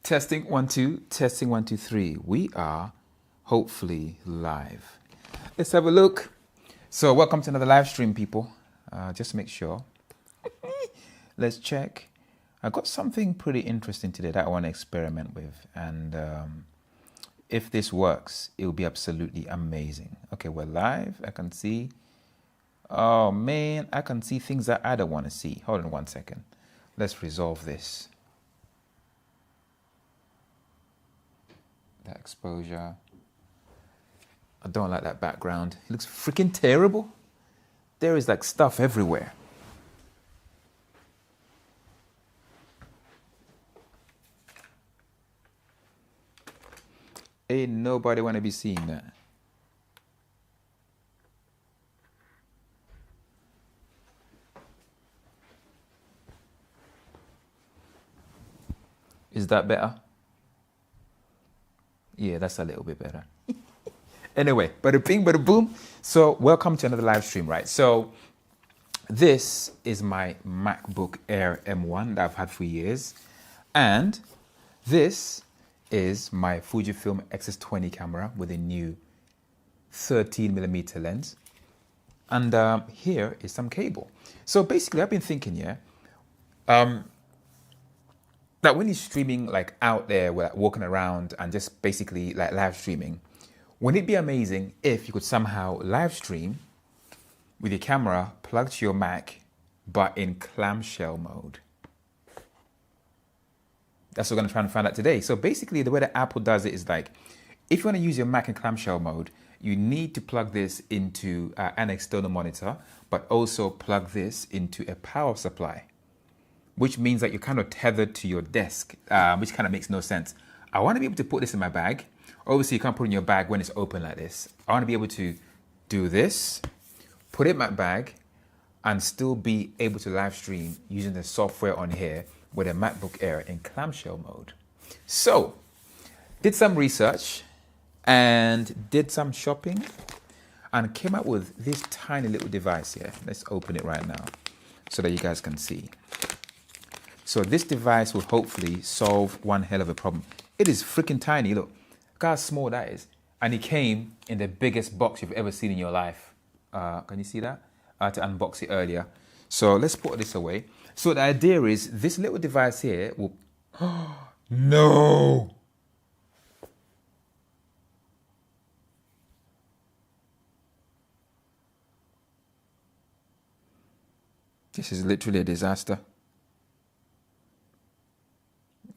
Testing 1 2, testing 1 2 3. We are hopefully live. Let's have a look. So, welcome to another live stream, people. Just to make sure. Let's check. I got something pretty interesting today that I want to experiment with, and if this works, it will be absolutely amazing. Okay, we're live. I can see. Oh man, I can see things that I don't want to see. Hold on 1 second. Let's resolve this. That exposure. I don't like that background. It looks freaking terrible. There is like stuff everywhere. Ain't nobody want to be seeing that. Is that better? Yeah, that's a little bit better. Anyway, bada bing, bada boom. So welcome to another live stream, right? So this is my MacBook Air M1 that I've had for years. And this is my Fujifilm X-S20 camera with a new 13mm lens. And here is some cable. So basically, I've been thinking, that when you're streaming like out there, like walking around and just basically like live streaming, wouldn't it be amazing if you could somehow live stream with your camera plugged to your Mac, but in clamshell mode? That's what we're going to try and find out today. So basically the way that Apple does it is like, if you want to use your Mac in clamshell mode, you need to plug this into an external monitor, but also plug this into a power supply, which means that you're kind of tethered to your desk, which kind of makes no sense. I want to be able to put this in my bag. Obviously, you can't put it in your bag when it's open like this. I want to be able to do this, put it in my bag, and still be able to live stream using the software on here with a MacBook Air in clamshell mode. So, did some research and did some shopping and came up with this tiny little device here. Let's open it right now so that you guys can see. So this device will hopefully solve one hell of a problem. It is freaking tiny. Look how small that is. And it came in the biggest box you've ever seen in your life. Can you see that? I had to unbox it earlier. So let's put this away. So the idea is this little device here will... No! This is literally a disaster.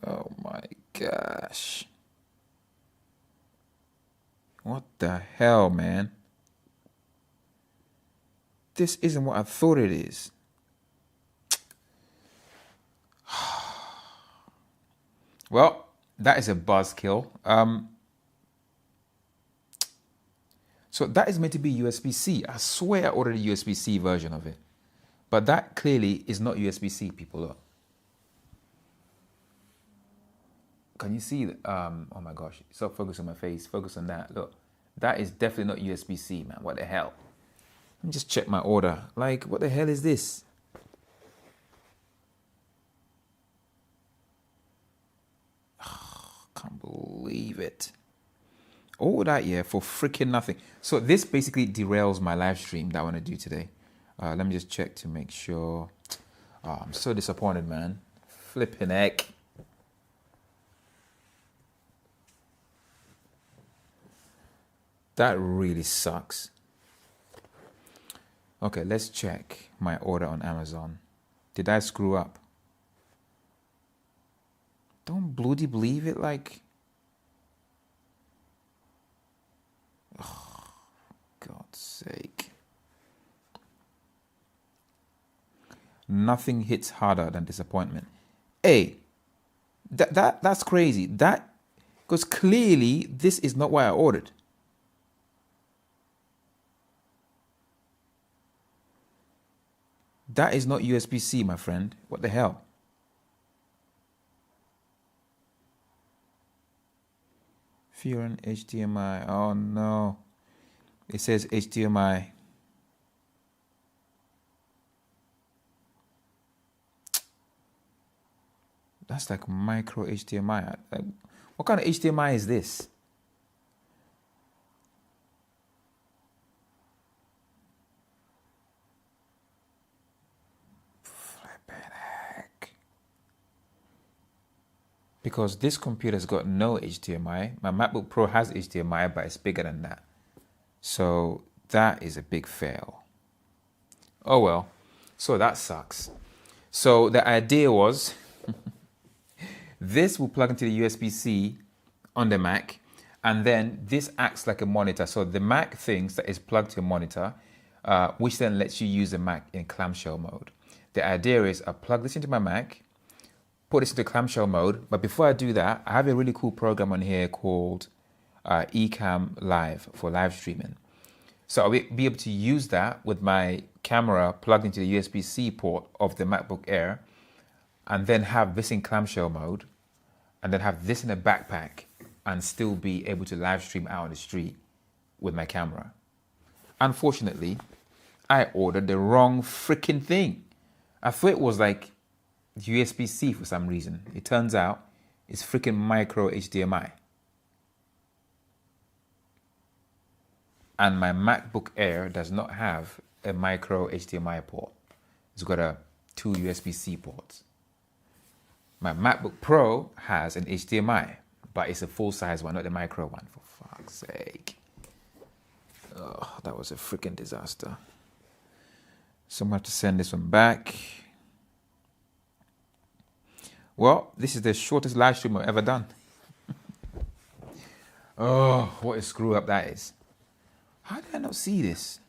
Oh my gosh. What the hell, man? This isn't what I thought it is. Well, that is a buzzkill. So that is meant to be USB-C. I swear I ordered a USB-C version of it. But that clearly is not USB-C, people. Look. Can you see that? Oh my gosh, stop focus on my face, focus on that. Look, that is definitely not USB-C, man. What the hell? Let me just check my order. Like, what the hell is this? Oh, can't believe it. All that, yeah, for freaking nothing. So this basically derails my live stream that I want to do today. Let me just check to make sure. Oh, I'm so disappointed, man. Flipping heck. That really sucks. Okay, let's check my order on Amazon. Did I screw up? Don't bloody believe it, like... Oh, God's sake. Nothing hits harder than disappointment. Hey, that's crazy. That, because clearly this is not what I ordered. That is not USB-C, my friend. What the hell? Fear on HDMI. Oh no. It says HDMI. That's like micro HDMI. Like, what kind of HDMI is this? Flippin' heck. Because this computer's got no HDMI. My MacBook Pro has HDMI, but it's bigger than that. So that is a big fail. Oh well, so that sucks. So the idea was this will plug into the USB-C on the Mac, and then this acts like a monitor. So the Mac thinks that it's plugged to a monitor, which then lets you use the Mac in clamshell mode. The idea is I plug this into my Mac, put this into clamshell mode, but before I do that, I have a really cool program on here called Ecamm Live for live streaming. So I'll be able to use that with my camera plugged into the USB-C port of the MacBook Air, and then have this in clamshell mode, and then have this in a backpack, and still be able to live stream out on the street with my camera. Unfortunately, I ordered the wrong freaking thing. I thought it was like USB-C for some reason. It turns out it's freaking micro HDMI. And my MacBook Air does not have a micro HDMI port. It's got two USB-C ports. My MacBook Pro has an HDMI, but it's a full-size one, not the micro one, for fuck's sake. Oh, that was a freaking disaster. So I'm going to have to send this one back. Well, this is the shortest live stream I've ever done. Oh, what a screw up that is. How did I not see this?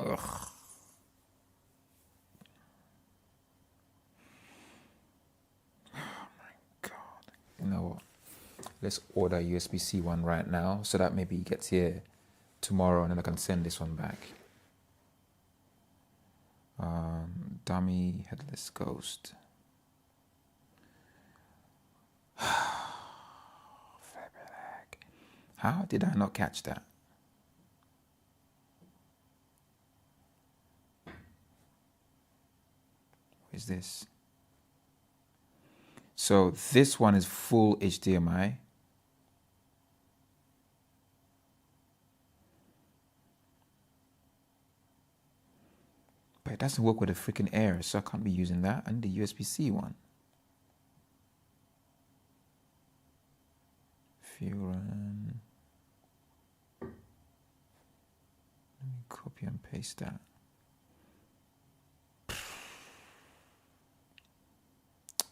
Ugh. Oh my God. You know what? Let's order a USB-C one right now so that maybe it gets here tomorrow and then I can send this one back. Dummy headless ghost. How did I not catch that? What is this? So this one is full HDMI. But it doesn't work with the freaking Air, so I can't be using that. I need the USB-C one. Furan. Let me copy and paste that.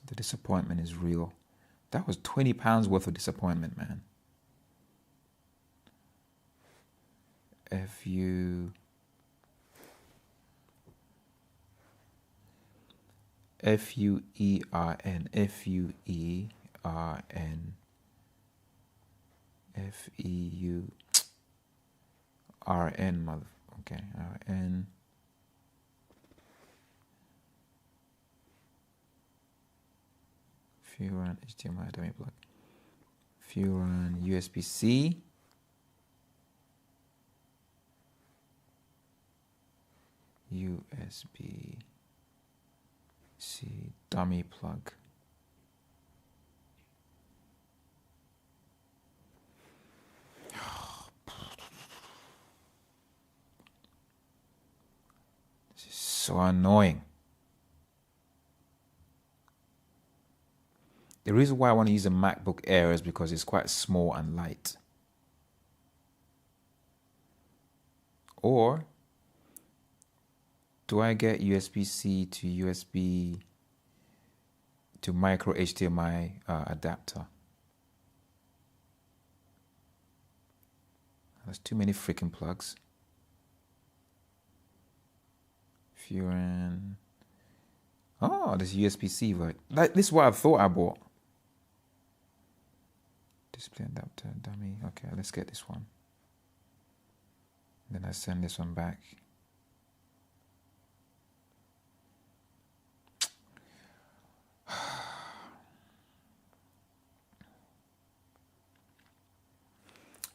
The disappointment is real. That was £20 worth of disappointment, man. Fueran, Fueran, Feurn, mother. Okay, RN. Fueran HDMI dummy plug. Fueran USB-C. USB-C dummy plug. This is so annoying. The reason why I want to use a MacBook Air is because it's quite small and light. Or do I get USB-C to USB to micro HDMI adapter? There's too many freaking plugs. Fueran. Oh, there's USB-C. Right? This is what I thought I bought. Display adapter, dummy. Okay, let's get this one. Then I send this one back.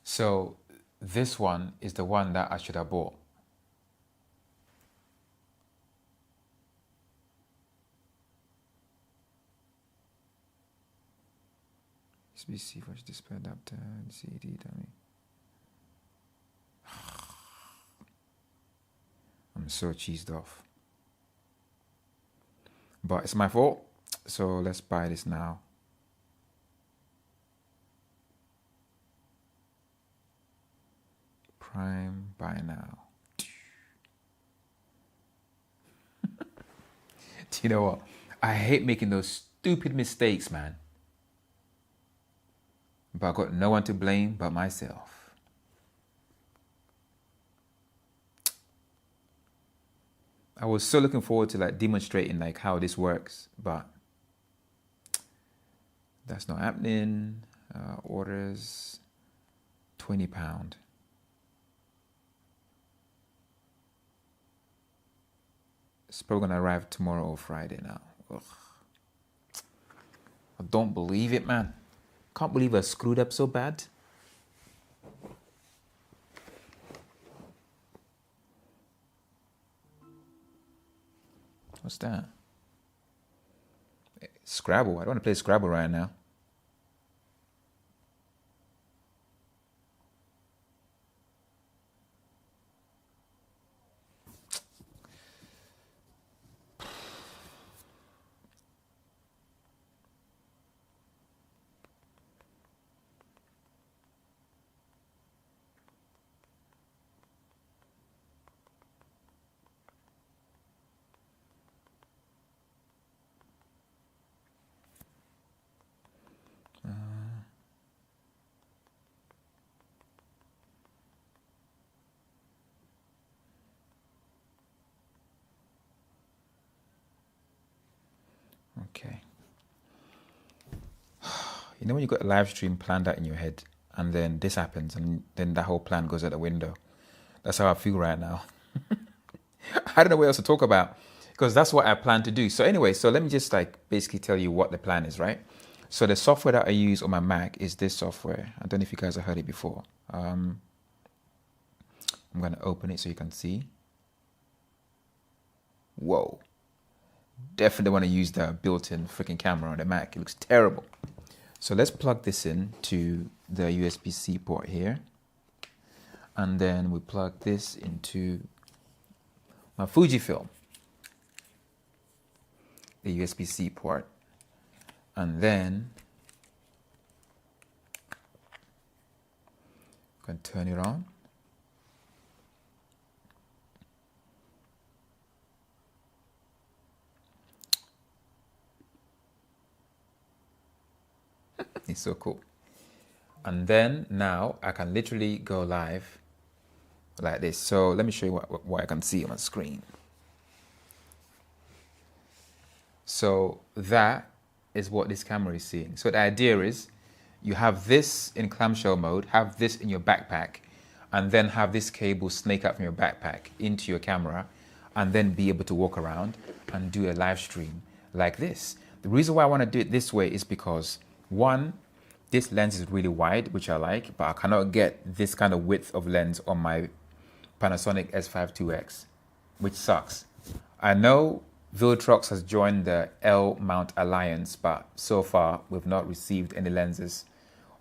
So this one is the one that I should have bought. USB-C for display adapter, CD dummy. I'm so cheesed off. But it's my fault. So let's buy this now. Prime buy now. Do you know what? I hate making those stupid mistakes, man. But I got no one to blame but myself. I was so looking forward to like demonstrating like how this works, but that's not happening. Orders £20. It's probably gonna arrive tomorrow or Friday now. Ugh. I don't believe it, man. Can't believe I screwed up so bad. What's that? Scrabble. I don't want to play Scrabble right now. Okay. You know when you got a live stream planned out in your head and then this happens and then that whole plan goes out the window? That's how I feel right now. I don't know what else to talk about because that's what I plan to do. So anyway, so let me just like basically tell you what the plan is, right? So the software that I use on my Mac is this software. I don't know if you guys have heard it before. I'm going to open it so you can see. Whoa. Definitely want to use the built-in freaking camera on the Mac. It looks terrible. So let's plug this in to the USB-C port here. And then we plug this into my Fujifilm, the USB-C port. And then I'm going to turn it on. It's so cool. And then now I can literally go live like this. So let me show you what I can see on my screen. So that is what this camera is seeing. So the idea is you have this in clamshell mode, have this in your backpack, and then have this cable snake out from your backpack into your camera, and then be able to walk around and do a live stream like this. The reason why I want to do it this way is because, one, this lens is really wide, which I like, but I cannot get this kind of width of lens on my Panasonic S5 IIX, which sucks. I know Viltrox has joined the L mount alliance, but so far we've not received any lenses,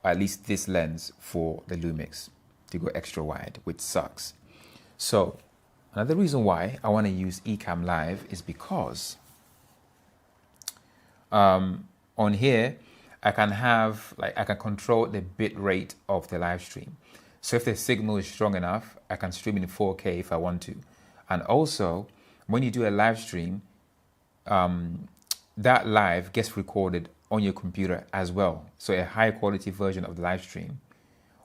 or at least this lens for the Lumix to go extra wide, which sucks. So another reason why I want to use Ecamm Live is because on here I can control the bit rate of the live stream. So if the signal is strong enough, I can stream in 4K if I want to. And also, when you do a live stream, that live gets recorded on your computer as well. So a high quality version of the live stream,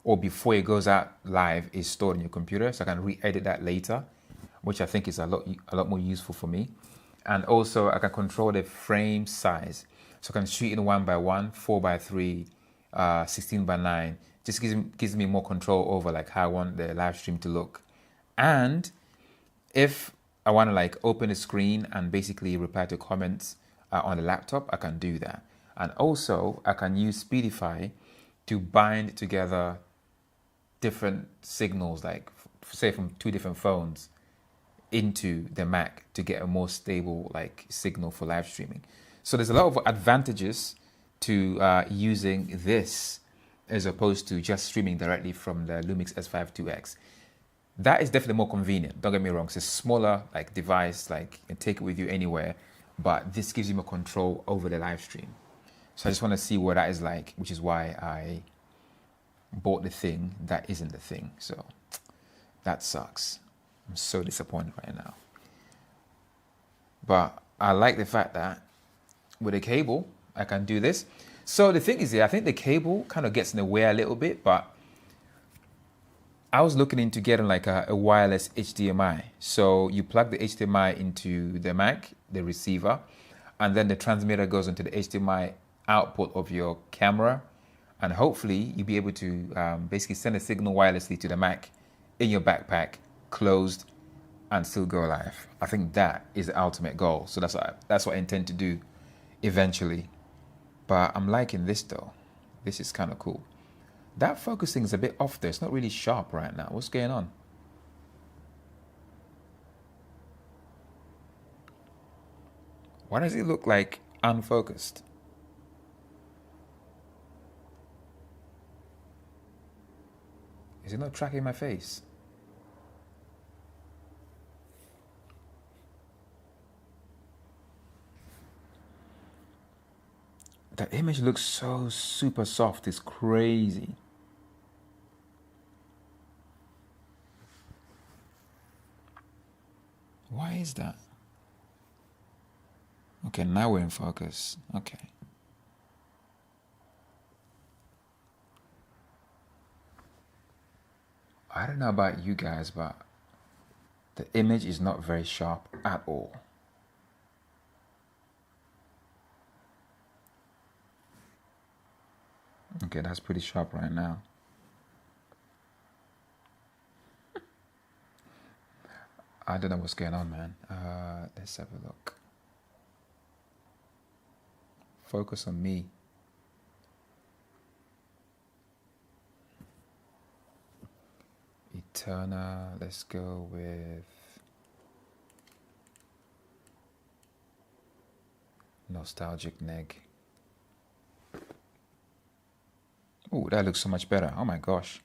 or before it goes out live, is stored on your computer. So I can re-edit that later, which I think is a lot more useful for me. And also I can control the frame size. So I can shoot in 1:1, 4:3, 16:9. Just gives me more control over like how I want the live stream to look. And if I want to like open the screen and basically reply to comments on the laptop, I can do that. And also I can use Speedify to bind together different signals, like say from two different phones into the Mac to get a more stable like signal for live streaming. So there's a lot of advantages to using this as opposed to just streaming directly from the Lumix S5 2X. That is definitely more convenient. Don't get me wrong. It's a smaller like device, like you can take it with you anywhere, but this gives you more control over the live stream. So I just want to see what that is like, which is why I bought the thing that isn't the thing. So that sucks. I'm so disappointed right now. But I like the fact that with a cable, I can do this. So the thing is, I think the cable kind of gets in the way a little bit, but I was looking into getting like a wireless HDMI. So you plug the HDMI into the Mac, the receiver, and then the transmitter goes into the HDMI output of your camera. And hopefully you'll be able to basically send a signal wirelessly to the Mac in your backpack, closed, and still go live. I think that is the ultimate goal. So that's what I intend to do eventually. But I'm liking this though. This is kind of cool. That focusing is a bit off there. It's not really sharp right now. What's going on? Why does it look like unfocused? Is it not tracking my face? The image looks so super soft. It's crazy. Why is that? Okay, now we're in focus. Okay. I don't know about you guys, but the image is not very sharp at all. Okay, that's pretty sharp right now. I don't know what's going on, man. Let's have a look. Focus on me. Eterna, let's go with Nostalgic Neg. Oh, that looks so much better. Oh my gosh.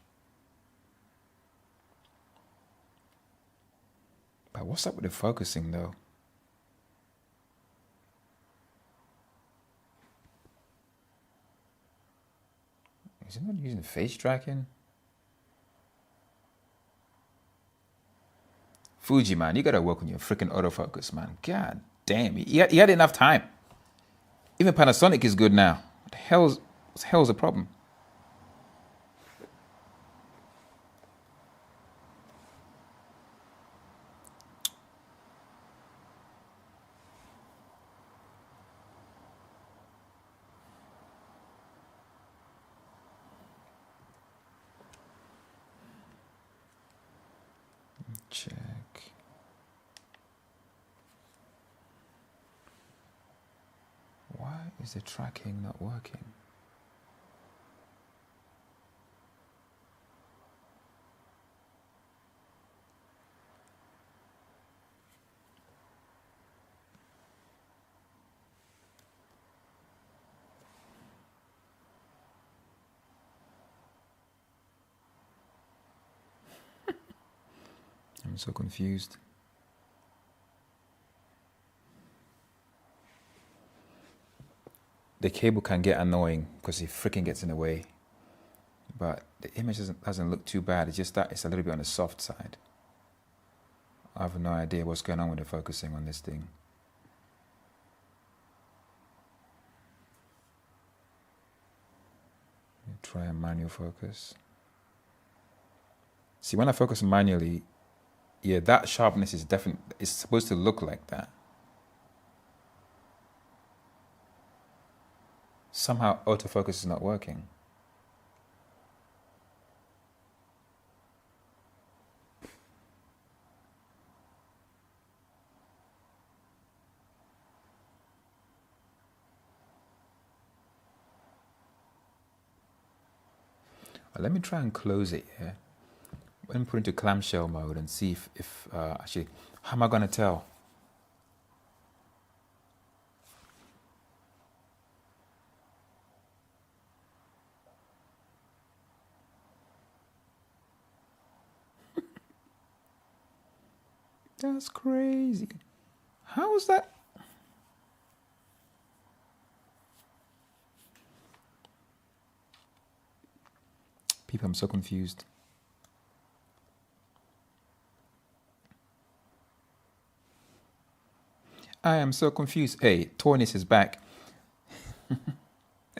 But what's up with the focusing though? Is it not using face tracking? Fuji, man, you gotta work on your freaking autofocus, man. God damn, you had enough time. Even Panasonic is good now. What the hell's the problem? Check. Why is the tracking not working? I'm so confused. The cable can get annoying because it freaking gets in the way. But the image doesn't look too bad. It's just that it's a little bit on the soft side. I have no idea what's going on with the focusing on this thing. Try a manual focus. See, when I focus manually, yeah, that sharpness is definitely, it's supposed to look like that. Somehow autofocus is not working. Let me try and close it here. let me put into clamshell mode and see if actually, how am I going to tell? That's crazy. How is that? People, I'm so confused. I am so confused. Hey, Tornis is back.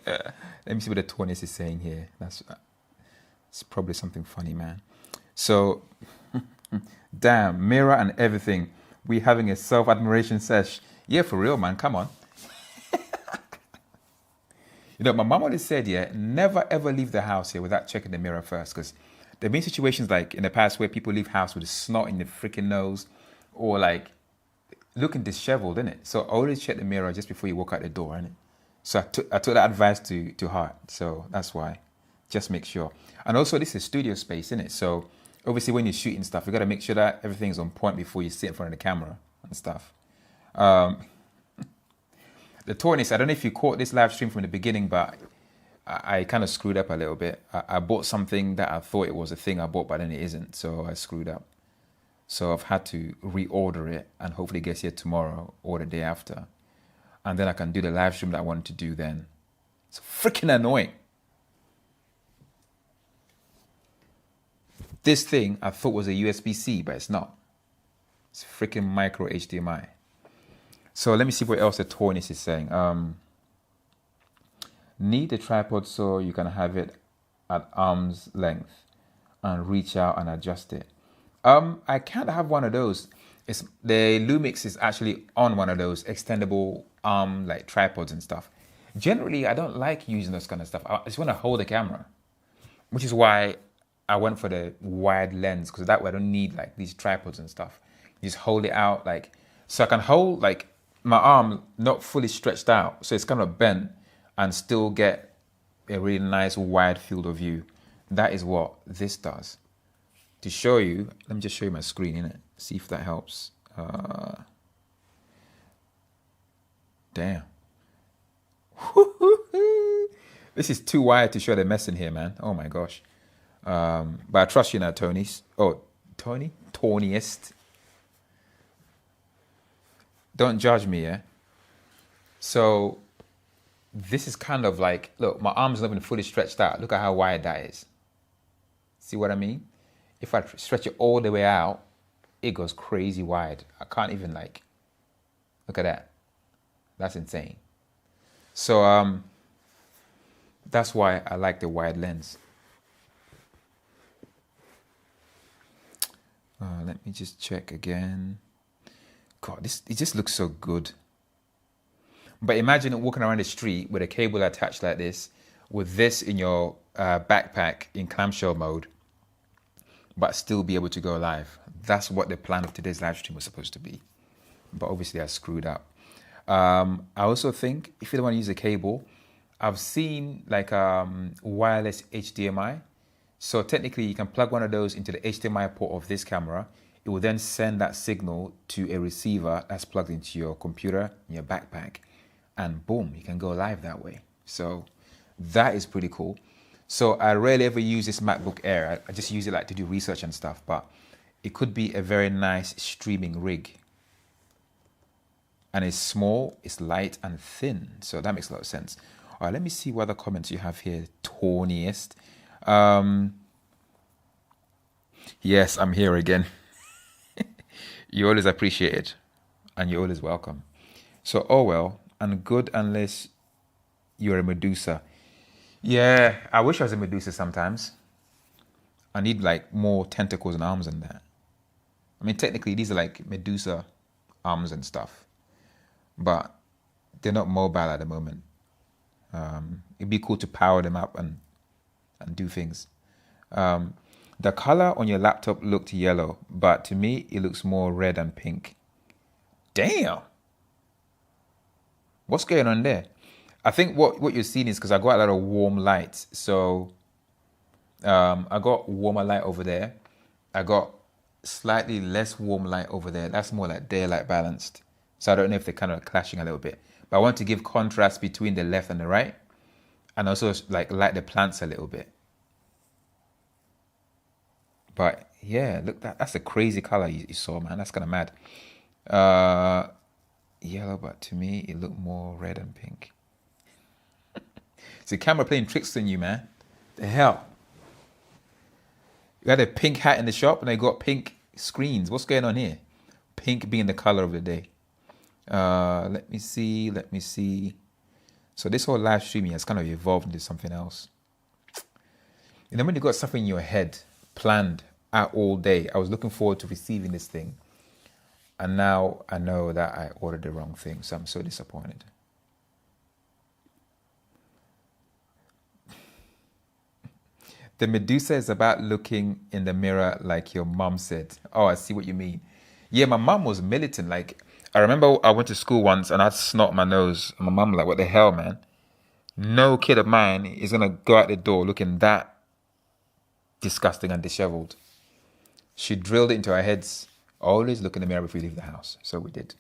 Let me see what the Tornis is saying here. It's probably something funny, man. So, damn, mirror and everything. We having a self-admiration sesh. Yeah, for real, man. Come on. You know, my mom always said, yeah, never ever leave the house here without checking the mirror first. Because there have been situations like in the past where people leave house with a snot in the freaking nose or like looking disheveled, innit? So always check the mirror just before you walk out the door, innit? So I took that advice to heart. So that's why. Just make sure. And also, this is studio space, innit? So obviously, when you're shooting stuff, you got to make sure that everything's on point before you sit in front of the camera and stuff. The Tornis, I don't know if you caught this live stream from the beginning, but I kind of screwed up a little bit. I bought something that I thought it was a thing I bought, but then it isn't. So I screwed up. So I've had to reorder it and hopefully it gets here tomorrow or the day after. And then I can do the live stream that I wanted to do then. It's freaking annoying. This thing I thought was a USB-C, but it's not. It's freaking micro HDMI. So let me see what else the Tornis is saying. Need a tripod so you can have it at arm's length and reach out and adjust it. I can't have one of those. The Lumix is actually on one of those extendable arm like tripods and stuff. Generally, I don't like using this kind of stuff. I just want to hold the camera, which is why I went for the wide lens, because that way I don't need like these tripods and stuff. You just hold it out like, so I can hold like my arm not fully stretched out, so it's kind of bent and still get a really nice wide field of view. That is what this does. To show you, let me just show you my screen, innit? See if that helps. Damn. This is too wide to show the mess in here, man. Oh my gosh. But I trust you now, Tony's. Oh, Tony? Tonyist. Don't judge me, yeah? So, this is kind of like, look, my arm's not even fully stretched out. Look at how wide that is. See what I mean? If I stretch it all the way out, it goes crazy wide. I can't even like, look at that. That's insane. So, that's why I like the wide lens. Let me just check again. God, it just looks so good. But imagine walking around the street with a cable attached like this, with this in your backpack in clamshell mode, but still be able to go live. That's what the plan of today's live stream was supposed to be. But obviously I screwed up. I also think if you don't want to use a cable, I've seen like wireless HDMI. So technically you can plug one of those into the HDMI port of this camera. It will then send that signal to a receiver that's plugged into your computer, in your backpack, and boom, you can go live that way. So that is pretty cool. So I rarely ever use this MacBook Air. I just use it like to do research and stuff, but it could be a very nice streaming rig. And it's small, it's light and thin. So that makes a lot of sense. All right, let me see what other comments you have here, Tonyist. Yes, I'm here again. You always appreciate it, and you're always welcome. So, oh well, and good unless you're a Medusa. Yeah, I wish I was a Medusa sometimes. I need like more tentacles and arms than that. I mean, technically, these are like Medusa arms and stuff, but they're not mobile at the moment. It'd be cool to power them up and do things. The color on your laptop looked yellow, but to me, it looks more red and pink. Damn. What's going on there? I think what you're seeing is because I got a lot of warm lights. So I got warmer light over there. I got slightly less warm light over there. That's more like daylight balanced. So I don't know if they're kind of clashing a little bit. But I want to give contrast between the left and the right, and also like light the plants a little bit. But yeah, look, that's a crazy color you saw, man. That's kind of mad. Yellow, but to me it looked more red and pink. It's the camera playing tricks on you, man. The hell. You had a pink hat in the shop and they got pink screens. What's going on here? Pink being the color of the day. Let me see. So this whole live streaming has kind of evolved into something else. And then when you got something in your head planned out all day, I was looking forward to receiving this thing. And now I know that I ordered the wrong thing. So I'm so disappointed. The Medusa is about looking in the mirror like your mom said. Oh, I see what you mean. Yeah, my mom was militant. Like, I remember I went to school once and I snot my nose. And my mom was like, what the hell, man? No kid of mine is going to go out the door looking that disgusting and disheveled. She drilled it into our heads. Always look in the mirror before you leave the house. So we did.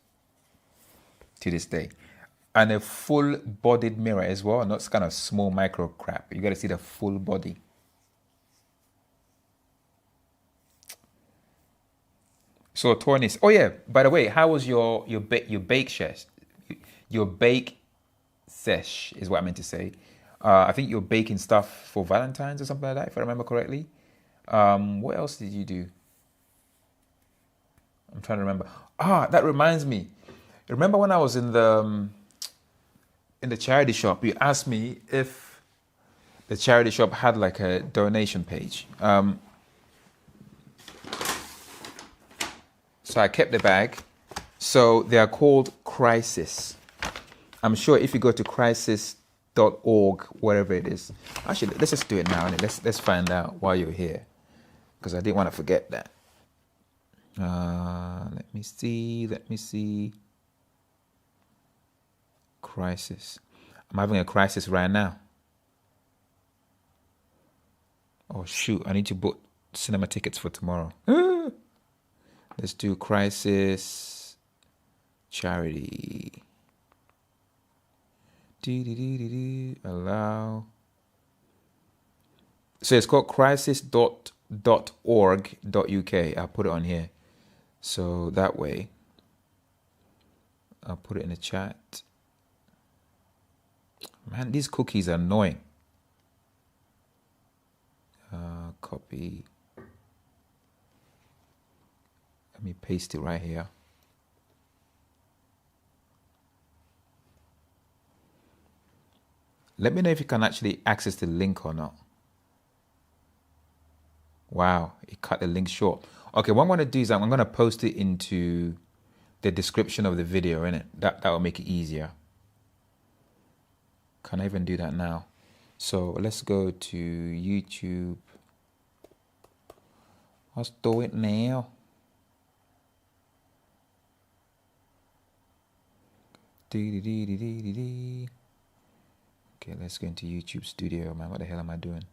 To this day. And a full-bodied mirror as well. Not kind of small micro crap. You got to see the full body. So Tornis. Oh yeah. By the way, how was your bake sesh? Your bake sesh is what I meant to say. I think you're baking stuff for Valentine's or something like that, if I remember correctly. What else did you do? I'm trying to remember. That reminds me. Remember when I was in the charity shop? You asked me if the charity shop had like a donation page. So I kept the bag. So they are called Crisis. I'm sure if you go to crisis.org, whatever it is. Actually, let's just do it now. Let's find out while you're here. Because I didn't want to forget that. Let me see. Crisis. I'm having a crisis right now. Oh, shoot. I need to book cinema tickets for tomorrow. Let's do Crisis Charity. Allow. So it's called crisis.org.uk. I'll put it on here. So that way, I'll put it in the chat. Man, these cookies are annoying. Copy. Let me paste it right here. Let me know if you can actually access the link or not. Wow, it cut the link short. Okay, what I'm going to do is I'm going to post it into the description of the video, innit? That will make it easier. Can I even do that now? So let's go to YouTube. Let's do it now. Okay, let's go into YouTube Studio, man. What the hell am I doing?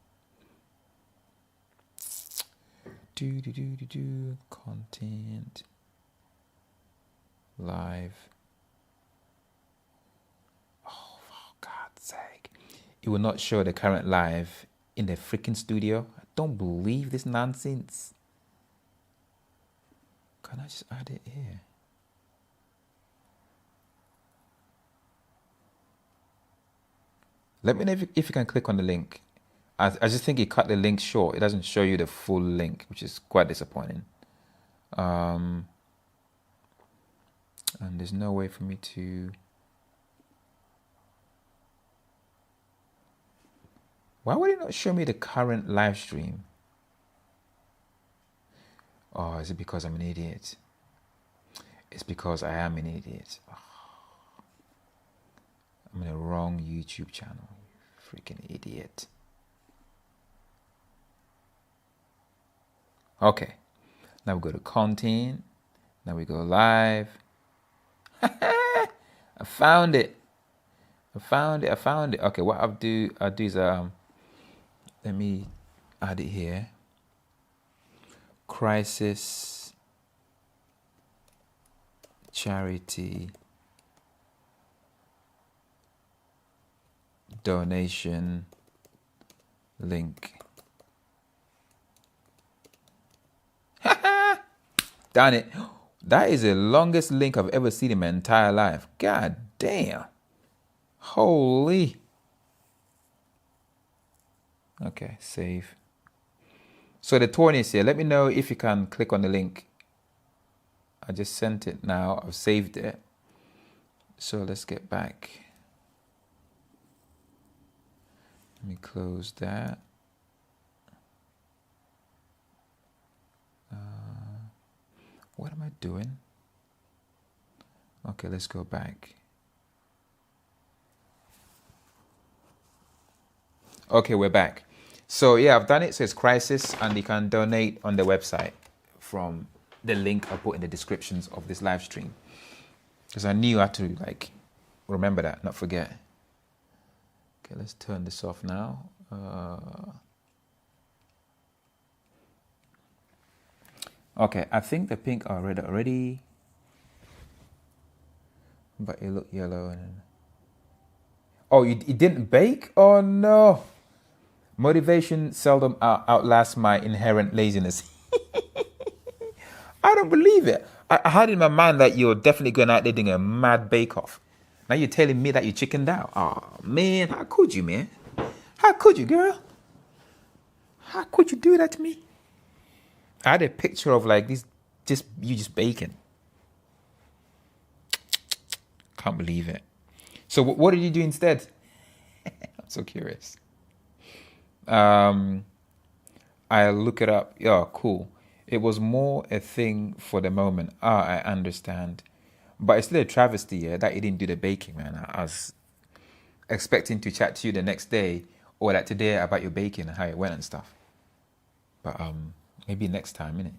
Content. Live. Oh, for God's sake. It will not show the current live in the freaking studio. I don't believe this nonsense. Can I just add it here? Let me know if you can click on the link. I just think it cut the link short. It doesn't show you the full link, which is quite disappointing. And there's no way for me to... Why would it not show me the current live stream? Oh, is it because I'm an idiot? It's because I am an idiot. Oh, I'm in the wrong YouTube channel. Freaking idiot. Okay. Now we go to content. Now we go live. I found it. I found it. Okay, what I'll do is let me add it here. crisis charity donation link. Darn it. That is the longest link I've ever seen in my entire life. God damn. Holy. Okay, save. So the 20th here, let me know if you can click on the link. I just sent it now. I've saved it. So let's get back. Let me close that. What am I doing? Okay, let's go back. Okay, we're back. So yeah, I've done it. So it's crisis, and you can donate on the website from the link I put in the descriptions of this live stream. Because I knew I had to like remember that, not forget. Okay, let's turn this off now. Okay, I think the pink are red already, but it looked yellow. And oh, it didn't bake? Oh no! Motivation seldom outlasts my inherent laziness. I don't believe it. I had in my mind that you're definitely going out there doing a mad bake-off. Now you're telling me that you chickened out. Oh man, how could you, man? How could you, girl? How could you do that to me? I had a picture of like this, you just baking. Can't believe it. So what did you do instead? I'm so curious. I look it up. Yeah, cool. It was more a thing for the moment. I understand. But it's still a travesty, yeah, that you didn't do the baking, man. I was expecting to chat to you the next day or like today about your baking and how it went and stuff. But maybe next time, innit?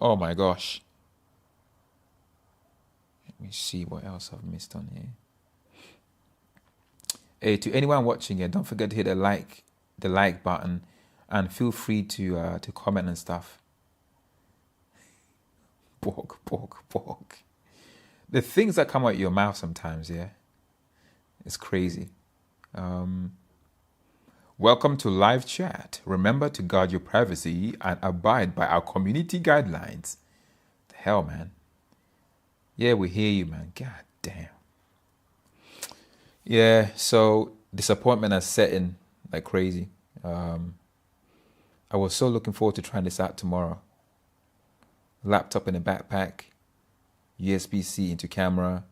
Oh my gosh. Let me see what else I've missed on here. Hey, to anyone watching here, don't forget to hit the like button, and feel free to comment and stuff. Pork. The things that come out of your mouth sometimes, yeah, it's crazy. Welcome to live chat. Remember to guard your privacy and abide by our community guidelines. The hell, man. Yeah, we hear you, man. God damn. Yeah, so disappointment has set in like crazy. I was so looking forward to trying this out tomorrow. Laptop in a backpack, USB-C into camera,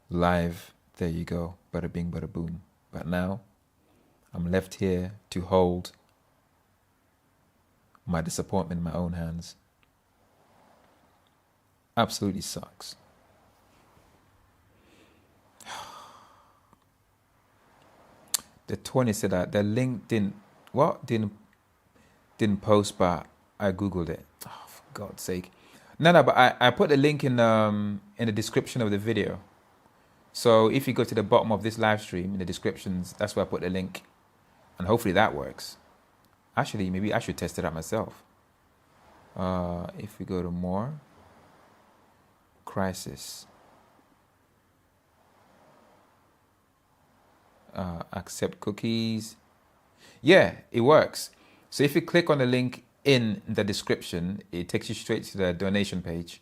live. There you go. Bada bing, bada boom. But now I'm left here to hold my disappointment in my own hands. Absolutely sucks. The 20 said that the link didn't post, but I googled it. Oh, for God's sake! No, but I put the link in the description of the video. So if you go to the bottom of this live stream in the descriptions, that's where I put the link, and hopefully that works. Actually, maybe I should test it out myself. If we go to more, crisis. Accept cookies. Yeah, it works. So if you click on the link in the description, it takes you straight to the donation page.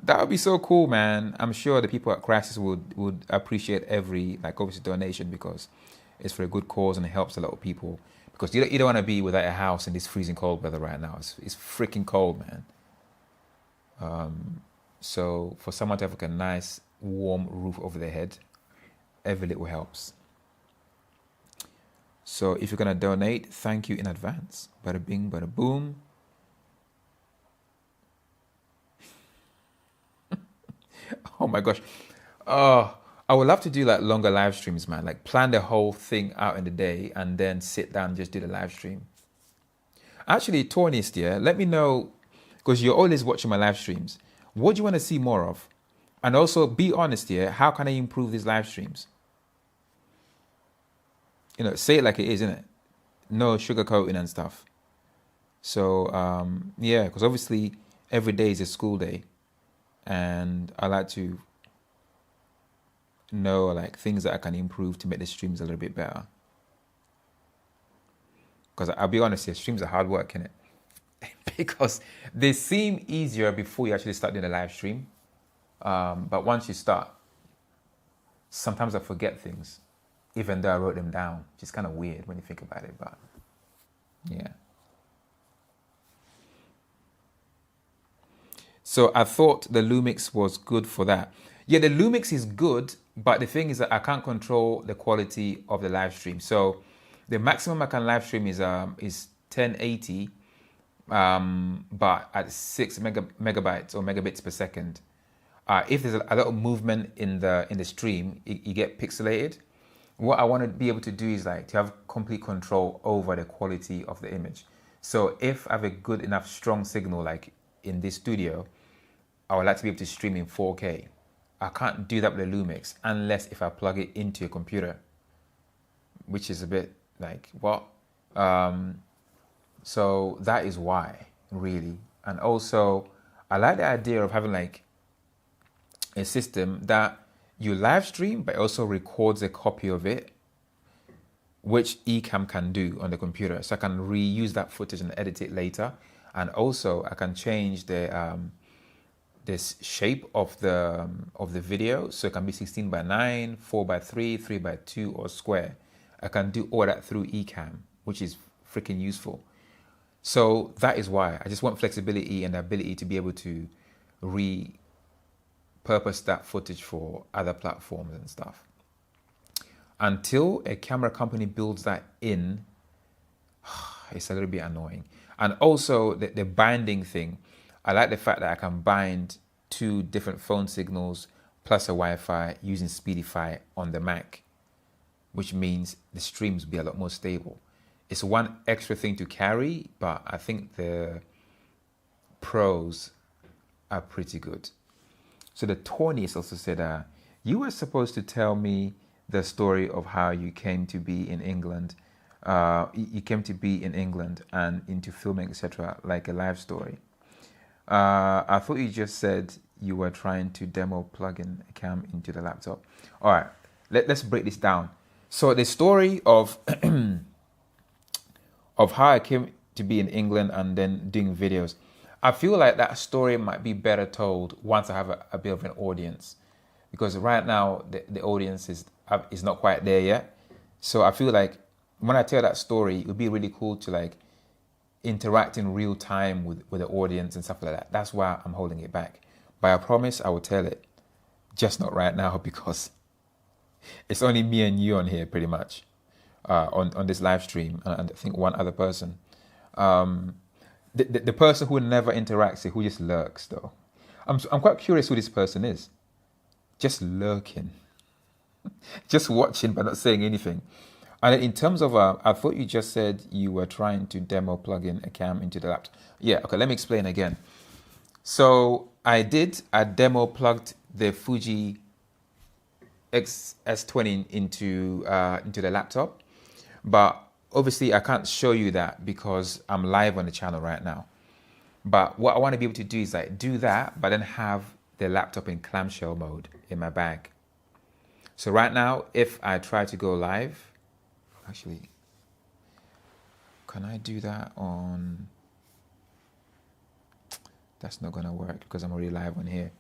That would be so cool, man. I'm sure the people at Crisis would appreciate every, like, obviously donation, because it's for a good cause and it helps a lot of people. Because you don't want to be without a house in this freezing cold weather right now. It's freaking cold, man. So for someone to have like a nice warm roof over their head, every little helps. So if you're gonna donate, thank you in advance. Bada bing, bada boom. Oh my gosh. I would love to do like longer live streams, man. Like plan the whole thing out in the day and then sit down and just do the live stream. Actually, Tornist, yeah, let me know, because you're always watching my live streams. What do you want to see more of? And also be honest here. How can I improve these live streams? Say it like it is, innit? No sugarcoating and stuff. So yeah, because obviously every day is a school day, and I like to know like things that I can improve to make the streams a little bit better. Because I'll be honest here, streams are hard work, innit? Because they seem easier before you actually start doing a live stream. But once you start, sometimes I forget things, even though I wrote them down. It's kind of weird when you think about it, but yeah. So I thought the Lumix was good for that. Yeah, the Lumix is good, but the thing is that I can't control the quality of the live stream. So the maximum I can live stream is 1080, but at 6 megabytes or megabits per second. If there's a lot of movement in the stream, you get pixelated. What I want to be able to do is like to have complete control over the quality of the image. So if I have a good enough strong signal, like in this studio, I would like to be able to stream in 4K. I can't do that with the Lumix unless if I plug it into a computer, which is a bit like what? So that is why, really. And also, I like the idea of having like a system that you live stream, but also records a copy of it, which Ecamm can do on the computer. So I can reuse that footage and edit it later. And also, I can change the this shape of the video, so it can be 16:9, 4:3, 3:2, or square. I can do all that through Ecamm, which is freaking useful. So that is why I just want flexibility and the ability to be able to repurpose that footage for other platforms and stuff. Until a camera company builds that in, it's a little bit annoying. And also the binding thing. I like the fact that I can bind 2 different phone signals plus a Wi-Fi using Speedify on the Mac, which means the streams will be a lot more stable. It's one extra thing to carry, but I think the pros are pretty good. So the Tawnies also said, you were supposed to tell me the story of how you came to be in England. You came to be in England and into filming, etc., like a live story. I thought you just said you were trying to demo plug-in a cam into the laptop. All right, let's break this down. So the story of of how I came to be in England and then doing videos, I feel like that story might be better told once I have a bit of an audience, because right now the audience is not quite there yet. So I feel like when I tell that story, it would be really cool to like interact in real time with the audience and stuff like that. That's why I'm holding it back. But I promise I will tell it, just not right now, because it's only me and you on here pretty much, on this live stream, and I think one other person. The person who never interacts, who just lurks though. I'm quite curious who this person is. Just lurking. Just watching but not saying anything. And in terms of, I thought you just said you were trying to demo plug in a cam into the laptop. Yeah, okay, let me explain again. So I demo plugged the Fuji S20 into the laptop, but obviously I can't show you that because I'm live on the channel right now. But what I want to be able to do is like do that, but then have the laptop in clamshell mode in my bag. So right now, if I try to go live, actually, can I do that on? That's not gonna work because I'm already live on here.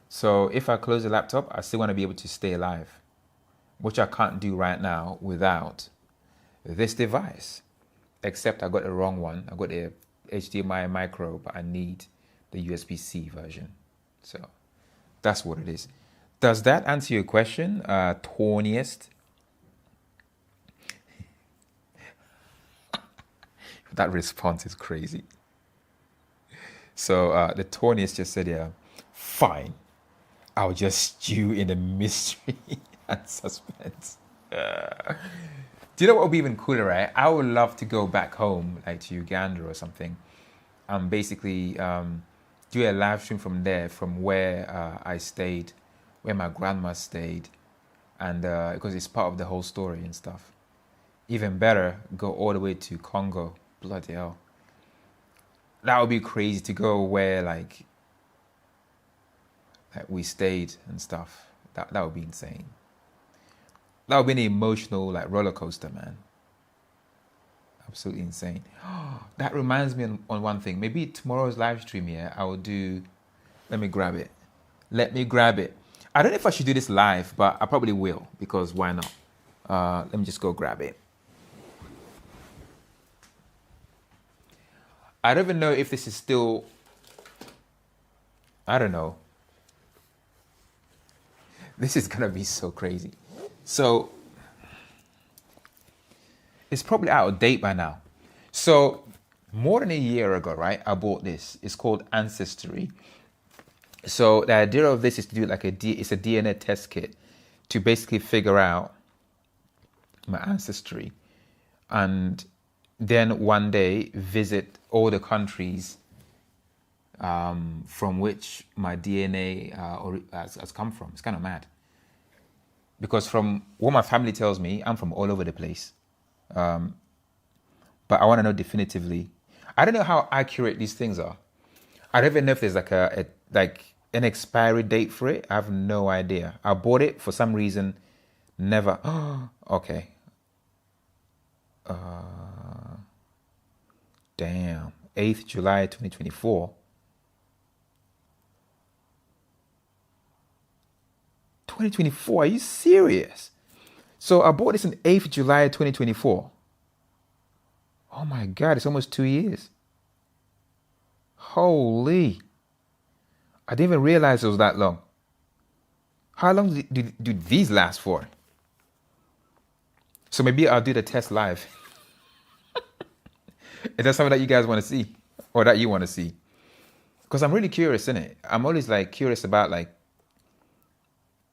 So if I close the laptop, I still want to be able to stay live, which I can't do right now without this device, except I got the wrong one. I got the HDMI micro, but I need the USB-C version. So that's what it is. Does that answer your question, Tawniest? That response is crazy. So the Tawniest just said, yeah, fine. I'll just stew in the mystery and suspense. Do you know what would be even cooler, right? I would love to go back home, like to Uganda or something, and basically do a live stream from there, from where I stayed, where my grandma stayed, and because it's part of the whole story and stuff. Even better, go all the way to Congo. Bloody hell. That would be crazy to go where like we stayed and stuff. That would be insane. That would be an emotional like roller coaster, man. Absolutely insane. That reminds me on one thing. Maybe tomorrow's live stream here, I will do. Let me grab it. Let me grab it. I don't know if I should do this live, but I probably will because why not? Let me just go grab it. I don't even know if this is still. I don't know. This is gonna be so crazy. So it's probably out of date by now. So more than a year ago, right? I bought this. It's called Ancestry. So the idea of this is to do like it's a DNA test kit to basically figure out my ancestry, and then one day visit all the countries from which my DNA has come from. It's kind of mad. Because from what my family tells me, I'm from all over the place. But I want to know definitively. I don't know how accurate these things are. I don't even know if there's like an expiry date for it. I have no idea. I bought it for some reason. Never. Okay. Damn. 8th July 2024. 2024? Are you serious? So I bought this on 8th July 2024. Oh my God, it's almost 2 years. Holy. I didn't even realize it was that long. How long do these last for? So maybe I'll do the test live. Is that something that you guys want to see? Or that you want to see? Because I'm really curious, innit? I'm always like curious about like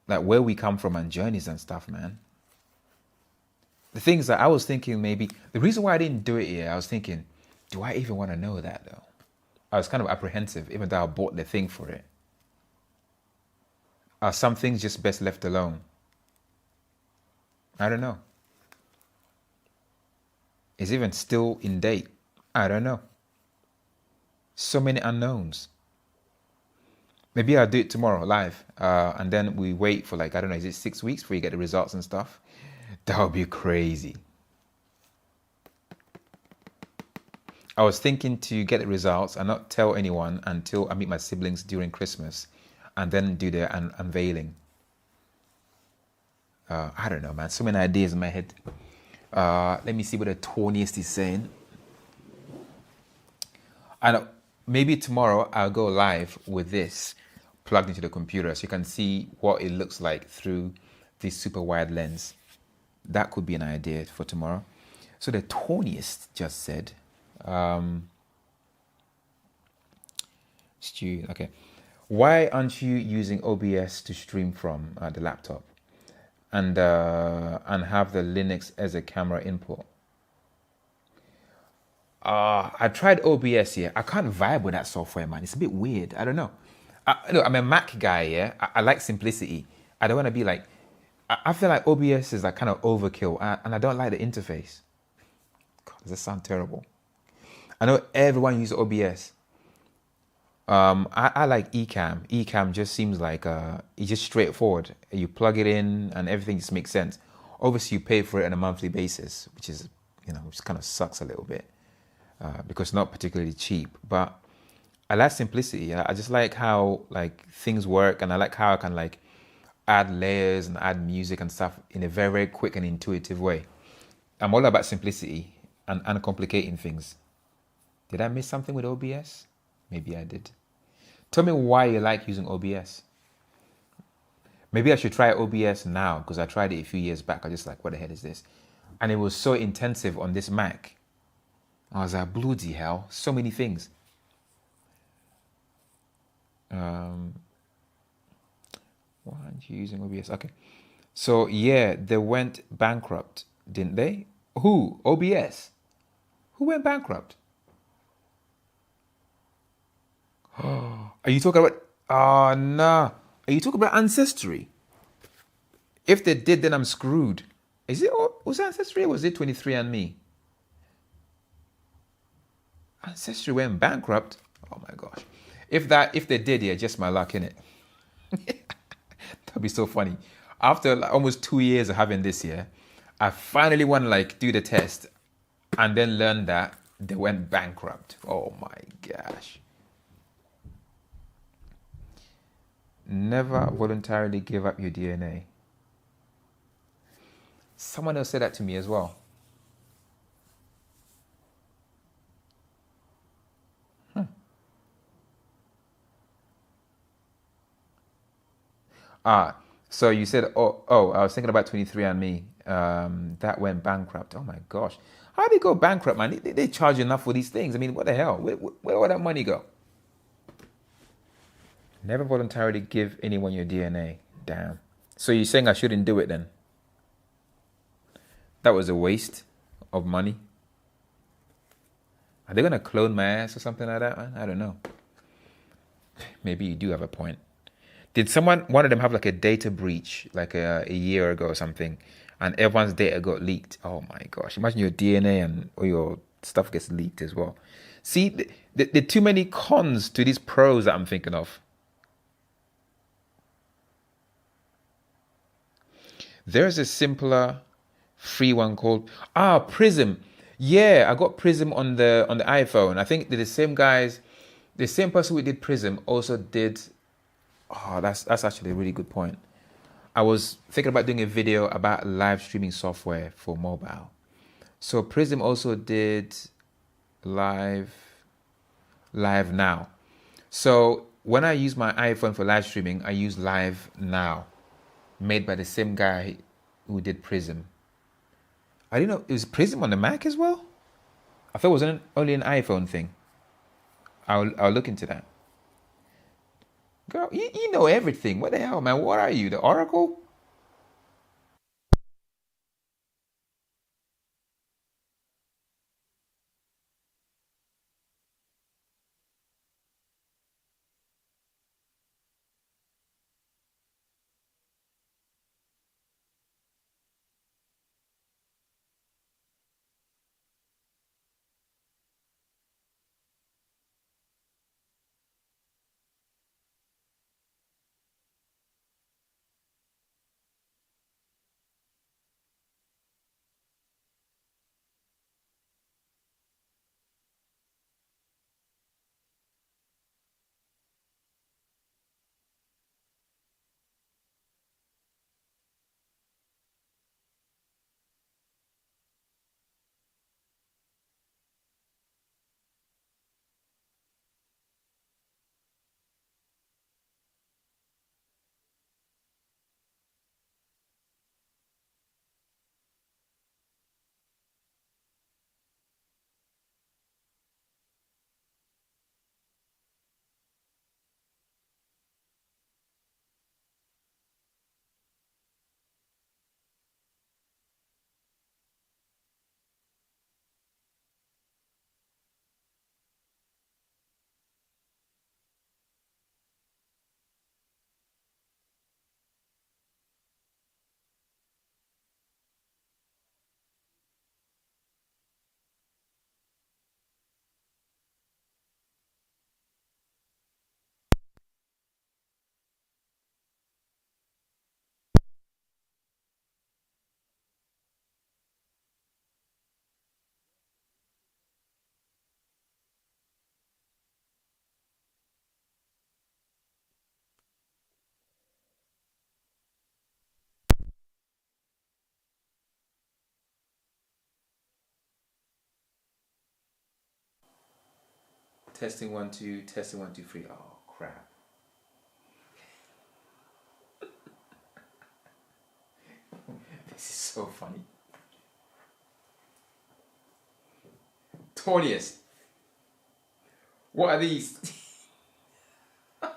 where we come from and journeys and stuff, man. The things that I was thinking maybe, the reason why I didn't do it here, I was thinking, do I even want to know that though? I was kind of apprehensive, even though I bought the thing for it. Are some things just best left alone? I don't know. Is it even still in date? I don't know. So many unknowns. Maybe I'll do it tomorrow live, and then we wait for like, I don't know, is it 6 weeks before you get the results and stuff? That would be crazy. I was thinking to get the results and not tell anyone until I meet my siblings during Christmas, and then do the unveiling. I don't know, man. So many ideas in my head. Let me see what the toniest is saying. And maybe tomorrow I'll go live with this plugged into the computer so you can see what it looks like through this super wide lens. That could be an idea for tomorrow. So the toniest just said, Stu, okay. Why aren't you using OBS to stream from the laptop and have the Linux as a camera input? I tried OBS here. I can't vibe with that software, man. It's a bit weird. I don't know. I'm a Mac guy, yeah. I like simplicity. I don't want to be like, I feel like OBS is like kind of overkill, and I don't like the interface. God, does that sound terrible? I know everyone uses OBS. I like Ecamm. Ecamm just seems like it's just straightforward. You plug it in and everything just makes sense. Obviously, you pay for it on a monthly basis, which is, which kind of sucks a little bit because it's not particularly cheap. But I like simplicity. I just like how like things work, and I like how I can like add layers and add music and stuff in a very, very quick and intuitive way. I'm all about simplicity and uncomplicating things. Did I miss something with OBS? Maybe I did. Tell me why you like using OBS. Maybe I should try OBS now because I tried it a few years back. I just like, what the hell is this? And it was so intensive on this Mac. I was like, bloody hell, so many things. Why aren't you using OBS? Okay. So yeah, they went bankrupt, didn't they? Who? OBS? Who went bankrupt? Are you talking about? Oh, nah. Are you talking about Ancestry? If they did, then I'm screwed. Is it? Was it Ancestry or was it 23andMe? Ancestry went bankrupt. Oh my gosh. If they did, yeah, just my luck, innit? That'd be so funny. After like almost 2 years of having this year, I finally want to like do the test and then learn that they went bankrupt. Oh my gosh. Never voluntarily give up your DNA. Someone else said that to me as well. Ah, so you said, I was thinking about 23andMe. That went bankrupt. Oh my gosh. How do they go bankrupt, man? They charge enough for these things. I mean, what the hell? Where would that money go? Never voluntarily give anyone your DNA. Damn. So you're saying I shouldn't do it then? That was a waste of money. Are they going to clone my ass or something like that, man? I don't know. Maybe you do have a point. Did one of them have like a data breach like a year ago or something, and everyone's data got leaked? Oh my gosh! Imagine your DNA and all your stuff gets leaked as well. See, the too many cons to these pros that I'm thinking of. There's a simpler, free one called Prism. Yeah, I got Prism on the iPhone. I think the same guys, the same person who did Prism also did. Oh, that's actually a really good point. I was thinking about doing a video about live streaming software for mobile. So Prism also did live now. So when I use my iPhone for live streaming, I use Live Now, made by the same guy who did Prism. I didn't know it was Prism on the Mac as well. I thought it was only an iPhone thing. I'll look into that. Girl, you know everything. What the hell, man? What are you, the Oracle? Testing 1 2, testing 1 2 3. Oh crap! This is so funny. Tawniest. What are these? Woo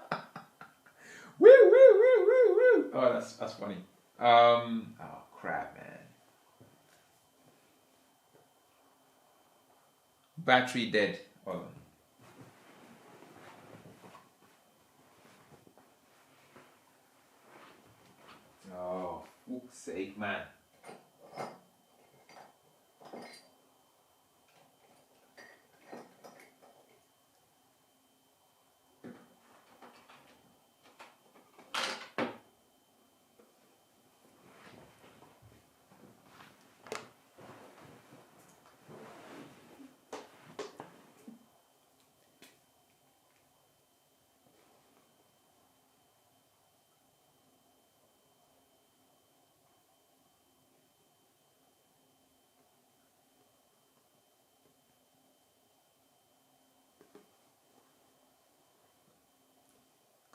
woo woo woo woo. Oh, that's funny. Oh crap, man. Battery dead. Hold on.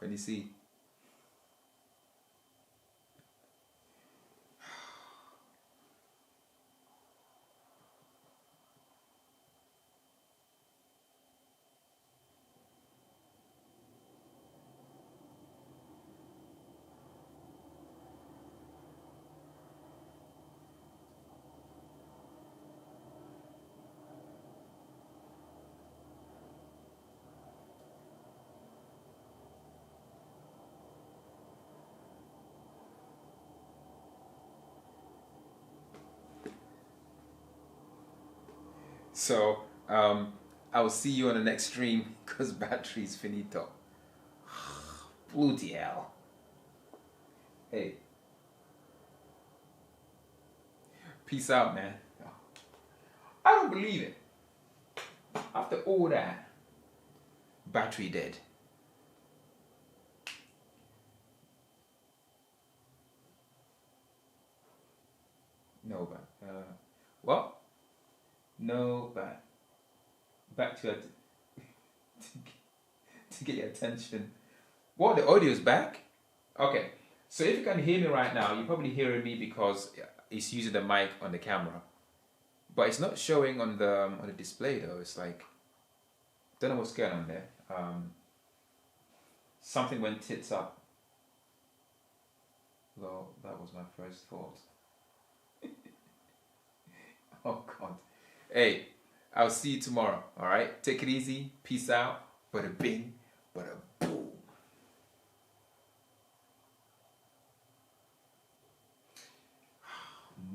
Can you see? So, I'll see you on the next stream because battery's finito. Bloody hell. Hey, peace out, man. I don't believe it. After all that, battery dead. No, but what? No, but back to it to get your attention. What? The audio's back? Okay. So if you can hear me right now, you're probably hearing me because it's using the mic on the camera, but it's not showing on the display though. It's like, don't know what's going on there. Something went tits up. Well, that was my first thought. Oh God. Hey, I'll see you tomorrow. All right. Take it easy. Peace out. Bada bing. Bada boom.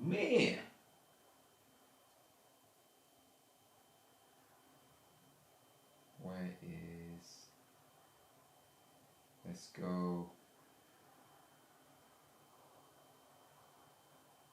Man. Where is? Let's go.